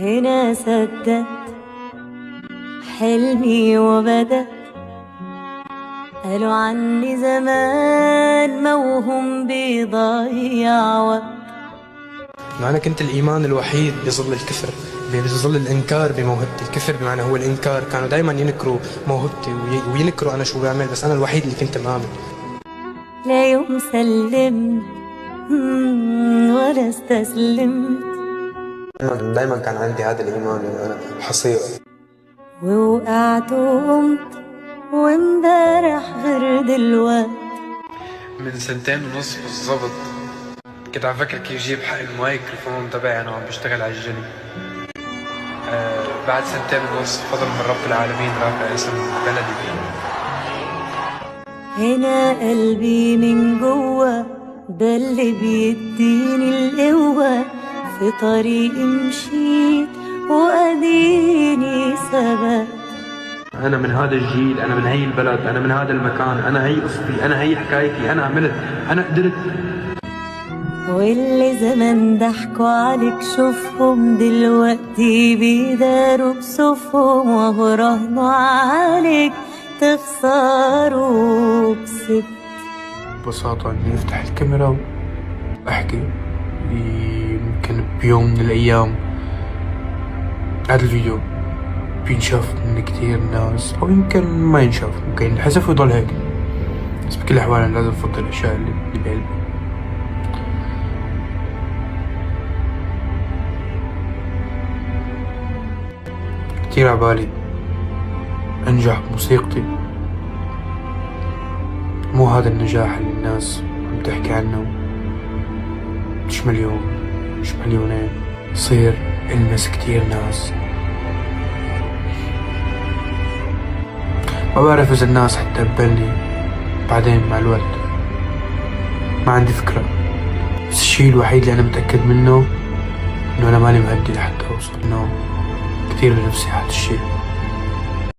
هنا سدت حلمي وبدأ، قالوا عني زمان موهوم بيضيع وقت. أنا كنت الإيمان الوحيد بظل الكفر، بظل الإنكار بموهبتي. الكفر بمعنى هو الإنكار، كانوا دايما ينكروا موهبتي وينكروا أنا شو بعمل، بس أنا الوحيد اللي كنت مآمن. لا يوم سلمت ولا استسلمت، دايما كان عندي هذا الإيمان إنه أنا حصير. ووقعت وقمت وامبارح غير دلوقت. من 2 ونص بالظبط كنت عم فكر كيف جيب حق المايكروفون تبعي انا وعم بشتغل على الجلي. بعد 2 ونص فضل من رب العالمين رافع اسم بلدي. هنا قلبي من جوا ده اللي بيديني القوة، في طريقي مشيت وأديني ثبت. أنا من هذا الجيل، أنا من هي البلد، أنا من هذا المكان، أنا هي قصتي، أنا هي حكايتي، أنا عملت، أنا قدرت. واللي زمان ضحكوا عليك شوفهم دلوقتي بيداروا بصفهم، وهو راهنوا عليك تخسروا كسبت. ببساطة إني أفتح الكاميرا وأحكي. يمكن بيوم من الأيام هذا الفيديو بينشاف من كتير ناس، أو يمكن ما ينشاف، ممكن ينحذف ويضل هيك. بس بكل الأحوال أنا لازم أفضل الأشياء اللي بقلبي. كتير عبالي أنجح بموسيقتي، مو هذا النجاح اللي الناس عم تحكي عنه، مش مليون مش مليونين، يصير ألمس كتير ناس. ما بعرف إذا الناس حتقبلني بعدين مع الوقت، ما عندي فكرة. بس الشي الوحيد اللي أنا متأكد منه إنه أنا ماني مهدي لحتى أوصل، إنه كتير بنفسي هذا الشي.